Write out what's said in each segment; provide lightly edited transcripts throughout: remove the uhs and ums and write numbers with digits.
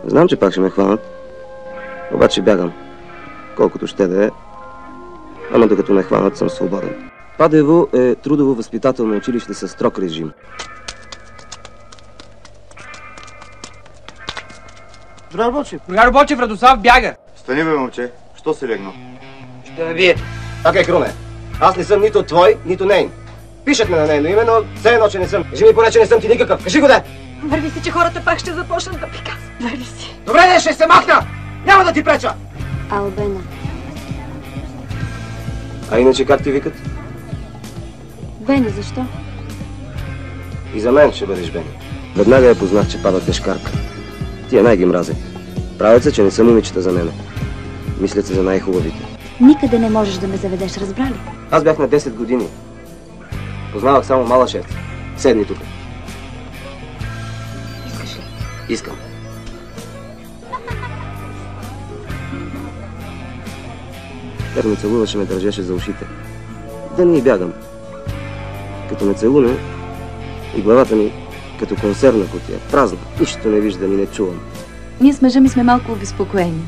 Знам, че пак ще ме хванат. Обаче бягам. Колкото ще да е. Ама докато ме хванат, съм свободен. Падево е трудово-възпитателно училище със строг режим. Другар Бочев! Другар Бочев, Радослав бяга! Стани бе, момче. Що си легнал? Ще ме бие. Така Круме. Аз не съм нито твой, нито нейн. Пишат ме на нейно име, но все едно, че не съм. Кажи ми поне, че не съм ти никакъв. Кажи го да! Върви си, че хората пак ще започнат да приказват. Върви си. Добре, не, ще се махна! Няма да ти преча! Албена. А иначе как ти викат? Бени, защо? И за мен ще бъдеш Бени. Веднага я познах, че пада тежкарка. Тия най-ги мразя. Правят се, че не са момичета за мене. Мислят се за най-хубавите. Никъде не можеш да ме заведеш, разбрали? Аз бях на 10 години. Познавах само Малашев. Седни тук. Искаш ли? Искам. Като ме целуваше, ме държеше за ушите. Да не и бягам. Като ме целуне и главата ми като консервна кутия, празна. Нищо не виждам и не чувам. Ние с мъжа ми сме малко обезпокоени.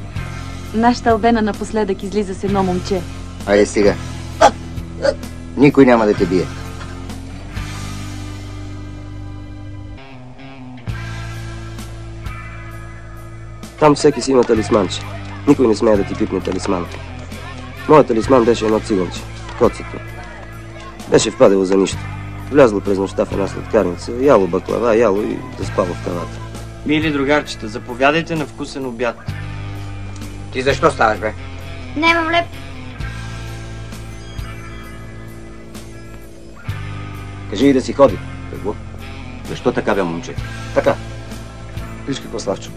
Нашата Албена напоследък излиза с едно момче. Айде сега. Никой няма да те бие. Там всеки си има талисманче. Никой не смее да ти пипне талисмана. Моят талисман беше едно циганче. Коцето. Беше впадало за нищо. Влязло през нощта в една сладкарница, яло баклава, яло и заспало в кравата. Мили другарчета, заповядайте на вкусен обяд. Ти защо ставаш, бе? Нямам леп. Кажи и да си ходи. Какво? Защо така, бе, момче? Така. Виж какво, Славчо.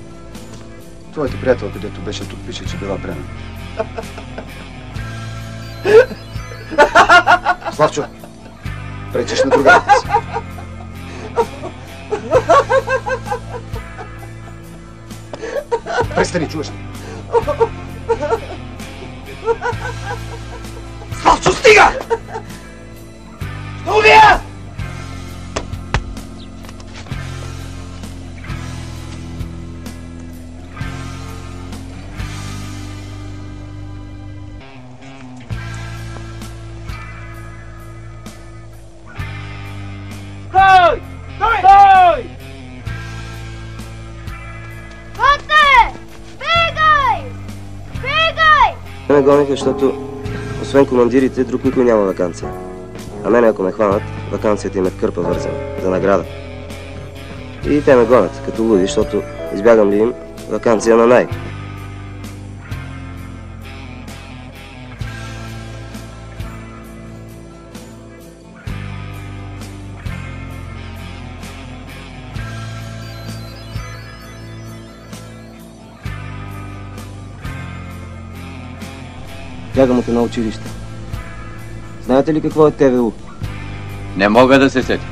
Твоята приятелка, дето беше тук, пише, че била бременна. Славчо, пречеш на другарите си. Престани, чуваш ли? Славчо, стига! Ще убия! Стой! Стой! Коте! Бегай! Бегай! Те ме гониха, защото освен командирите, друг никой няма ваканция. А мене, ако ме хванат, ваканцията им е в кърпа вързана, за награда. И те ме гонят, като луди, защото избягам ли им ваканция на най. Бягам от едно училище. Знаете ли какво е ТВУ? Не мога да се сетя.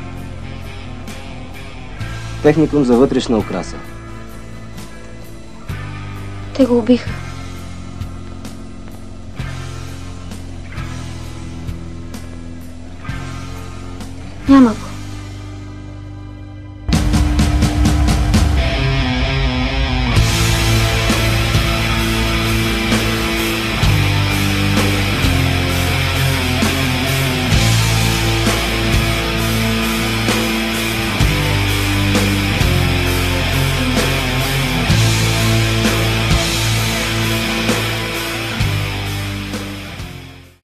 Техникум за вътрешна украса. Те го убиха. Няма го.